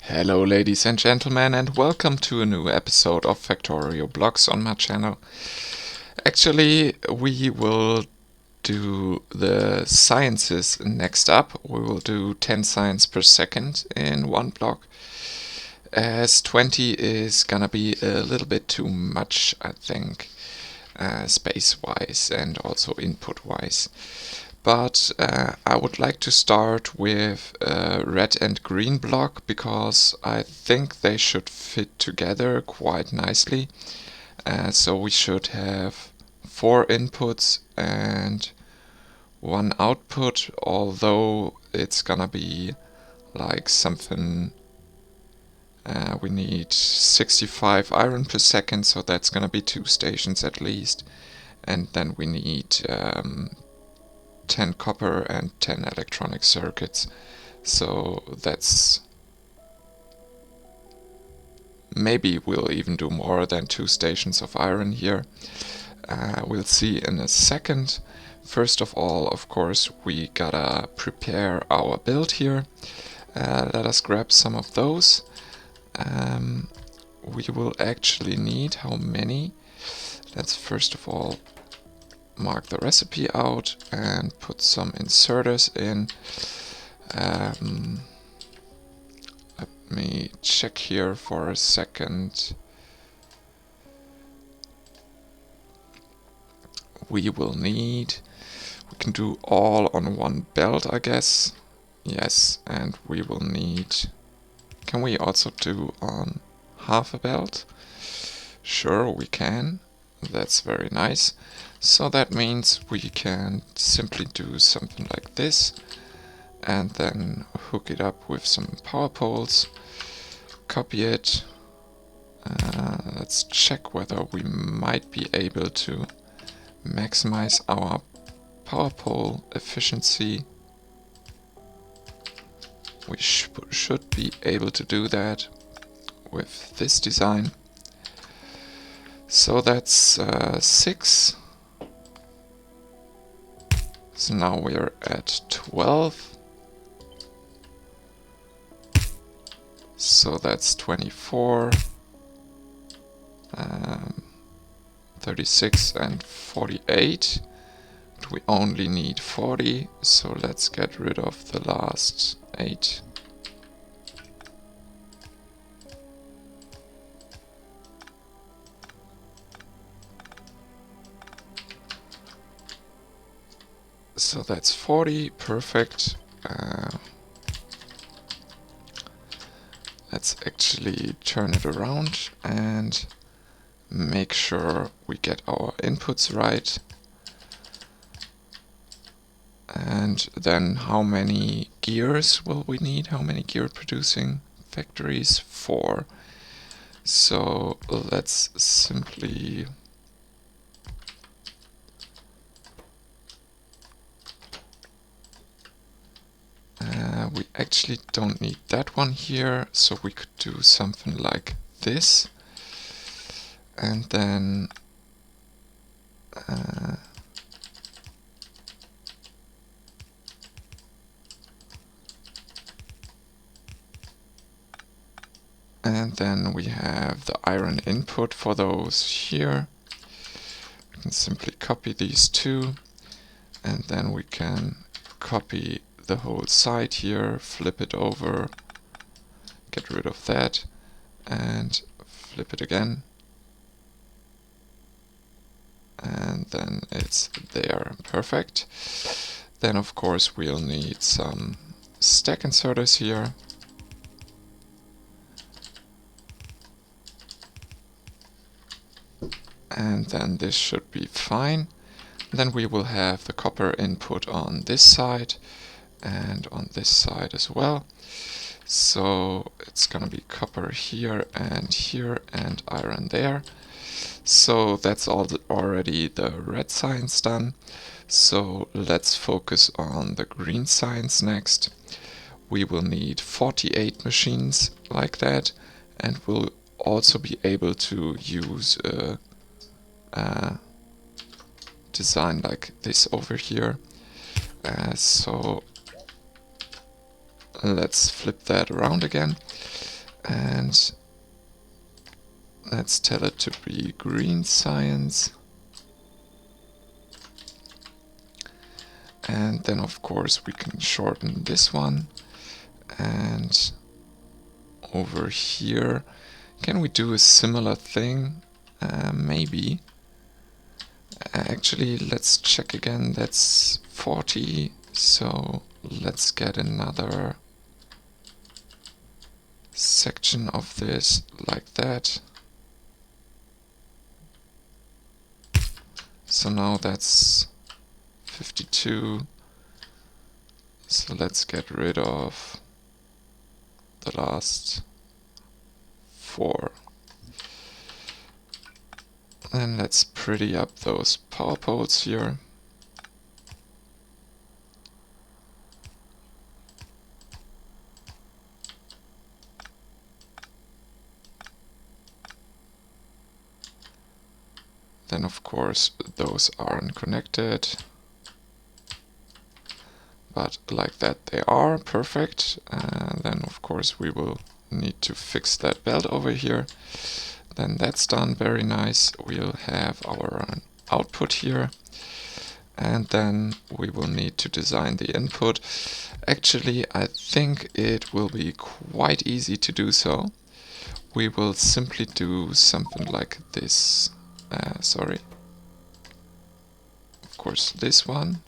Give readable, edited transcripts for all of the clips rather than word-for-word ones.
Hello ladies and gentlemen, and welcome to a new episode of Factorio blogs on my channel. Actually, we will do the sciences next up. We will do 10 science per second in one block, as 20 is gonna be a little bit too much, I think, space-wise and also input-wise. But I would like to start with a red and green block because I think they should fit together quite nicely. So we should have 4 inputs and 1 output, although it's gonna be like something. We need 65 iron per second, so that's gonna be 2 stations at least. And then we need 10 copper and 10 electronic circuits. So that's... maybe we'll even do more than 2 stations of iron here. We'll see in a second. First of all, of course, we gotta prepare our build here. Let us grab some of those. We will actually need how many? Let's first of all mark the recipe out and put some inserters in. Let me check here for a second. We can do all on one belt, I guess. Yes, and we will need... can we also do on half a belt? Sure, we can. That's very nice. So that means we can simply do something like this and then hook it up with some power poles, copy it. Let's check whether we might be able to maximize our power pole efficiency. We should be able to do that with this design. So that's 6. So now we're at 12. So that's 24, 36 and 48. But we only need 40, so let's get rid of the last 8. So that's 40, perfect. Let's actually turn it around and make sure we get our inputs right. And then how many gears will we need? How many gear producing factories? 4. So let's simply... we actually don't need that one here, so we could do something like this. And then we have the iron input for those here. We can simply copy these 2, and then we can copy the whole side here, flip it over, get rid of that, and flip it again. And then it's there, perfect. Then of course we'll need some stack inserters here. And then this should be fine. Then we will have the copper input on this side and on this side as well. So it's gonna be copper here and iron there. So that's already the red science done. So let's focus on the green science next. We will need 48 machines like that, and we'll also be able to use a design like this over here. So let's flip that around again. And let's tell it to be green science. And then of course we can shorten this one. And over here, can we do a similar thing? Maybe. Actually, let's check again. That's 40. So let's get another section of this like that. So now that's 52. So let's get rid of the last 4. And let's pretty up those power poles here. Then of course those aren't connected. But like that they are, perfect. Then of course we will need to fix that belt over here. Then that's done, very nice. We'll have our output here. And then we will need to design the input. Actually, I think it will be quite easy to do so. We will simply do something like this. Sorry. Of course, this one.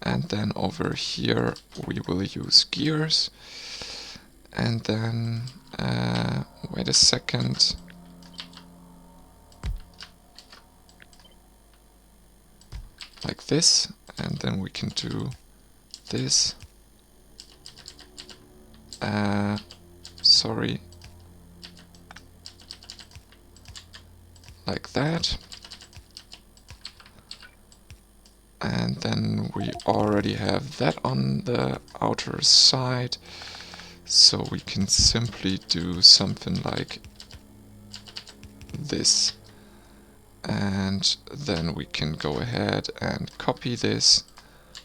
And then over here we will use gears. And then, wait a second. Like this. And then we can do this. Sorry. Like that. And then we already have that on the outer side. So we can simply do something like this. And then we can go ahead and copy this,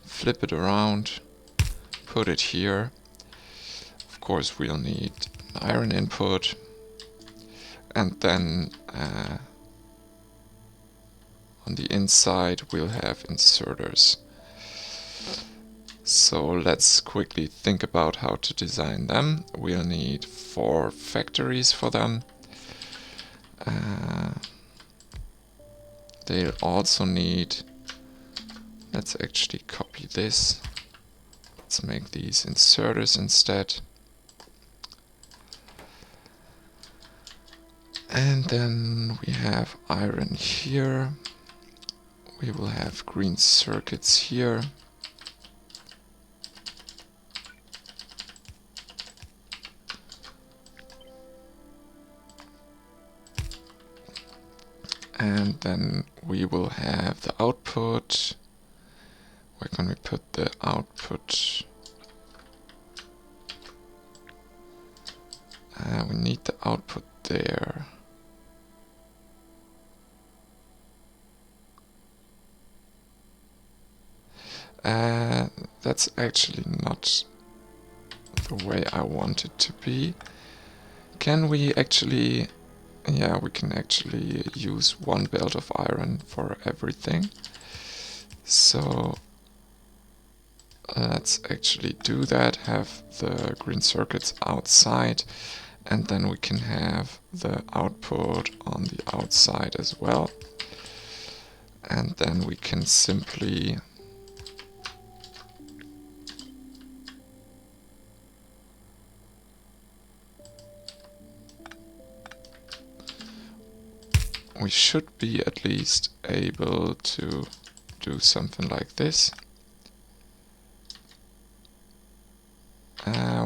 flip it around, put it here. Of course we'll need an iron input. And then on the inside we'll have inserters. So let's quickly think about how to design them. We'll need 4 factories for them. They'll also need, let's actually copy this. Let's make these inserters instead. And then we have iron here. We will have green circuits here. And then we will have the output. Where can we put the output? We need the output there. That's actually not the way I want it to be. Can we actually... Yeah, we can actually use 1 belt of iron for everything. So let's actually do that, have the green circuits outside, and then we can have the output on the outside as well. And then we can simply we should be at least able to do something like this.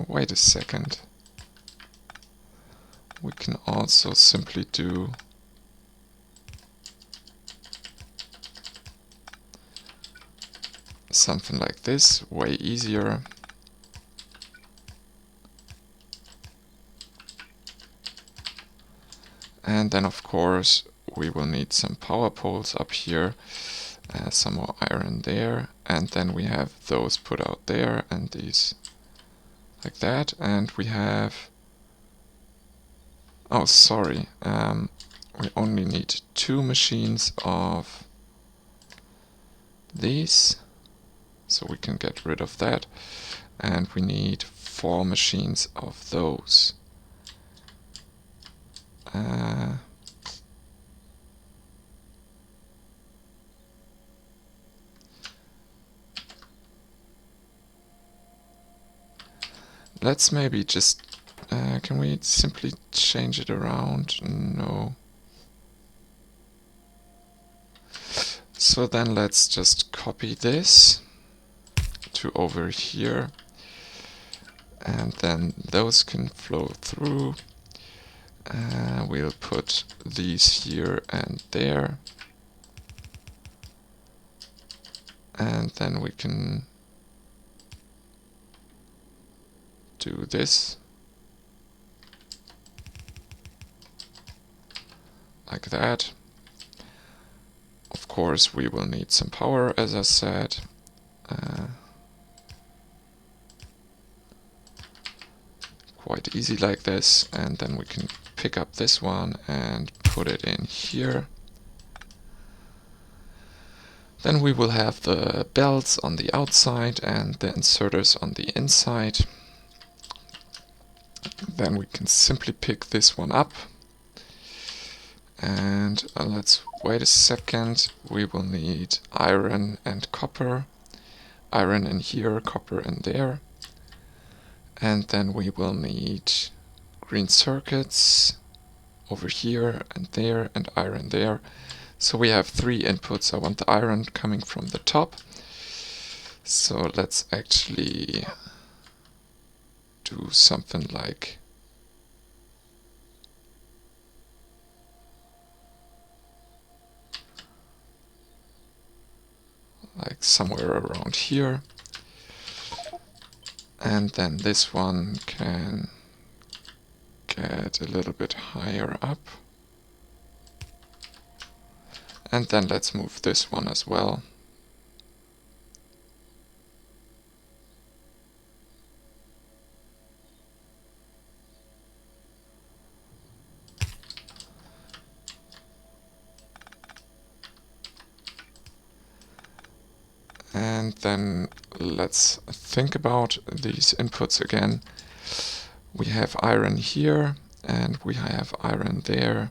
Wait a second. We can also simply do something like this, way easier. And then of course we will need some power poles up here, some more iron there, and then we have those put out there and these like that, and we have Oh, sorry. We only need 2 machines of these, so we can get rid of that. And we need 4 machines of those. Let's maybe just... can we simply change it around? No. So then let's just copy this to over here. And then those can flow through. We'll put these here and there. And then we can do this. Like that. Of course, we will need some power, as I said. Quite easy like this. And then we can pick up this one and put it in here. Then we will have the belts on the outside and the inserters on the inside. Then we can simply pick this one up. And let's wait a second. We will need iron and copper. Iron in here, copper in there. And then we will need green circuits over here and there, and iron there. So we have 3 inputs. I want the iron coming from the top. So let's actually do something like somewhere around here. And then this one can get a little bit higher up. And then let's move this one as well. And then let's think about these inputs again. We have iron here and we have iron there.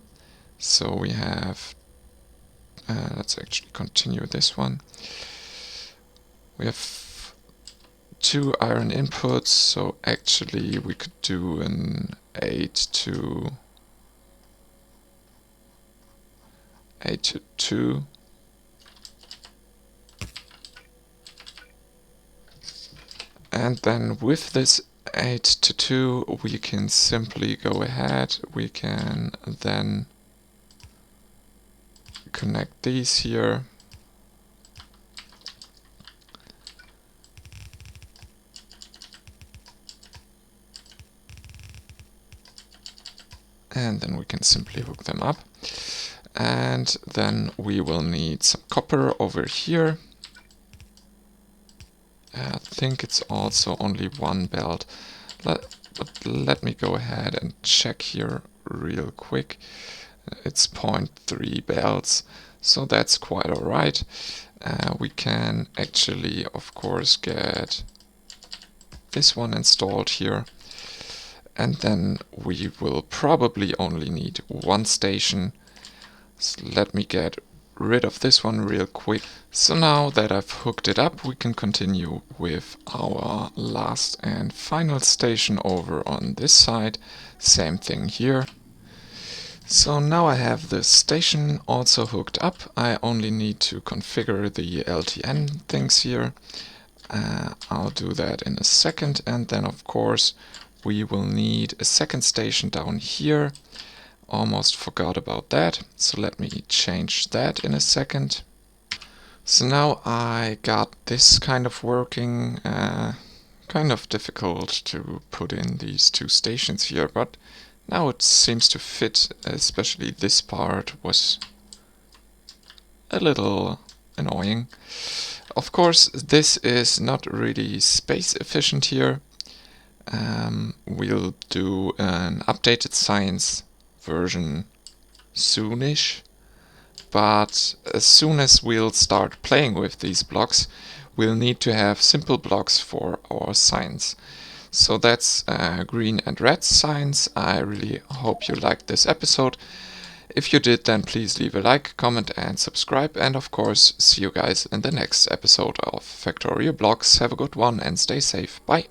So we have, let's actually continue this one. We have 2 iron inputs, so actually we could do an 8 to 2. And then with this 8 to 2 we can simply go ahead. We can then connect these here. And then we can simply hook them up. And then we will need some copper over here. I think it's also only 1 belt. But let me go ahead and check here real quick. It's 0.3 belts, so that's quite alright. We can actually, of course, get this one installed here. And then we will probably only need 1 station. So let me get rid of this one real quick. So now that I've hooked it up, we can continue with our last and final station over on this side. Same thing here. So now I have this station also hooked up. I only need to configure the LTN things here. I'll do that in a second. And then of course we will need a second station down here. Almost forgot about that, so let me change that in a second. So now I got this kind of working. Kind of difficult to put in these 2 stations here, but now it seems to fit. Especially this part was a little annoying. Of course, this is not really space efficient here. We'll do an updated science version soonish. But as soon as we'll start playing with these blocks, we'll need to have simple blocks for our signs. So that's green and red signs. I really hope you liked this episode. If you did, then please leave a like, comment and subscribe. And of course, see you guys in the next episode of Factorio Blocks. Have a good one and stay safe. Bye.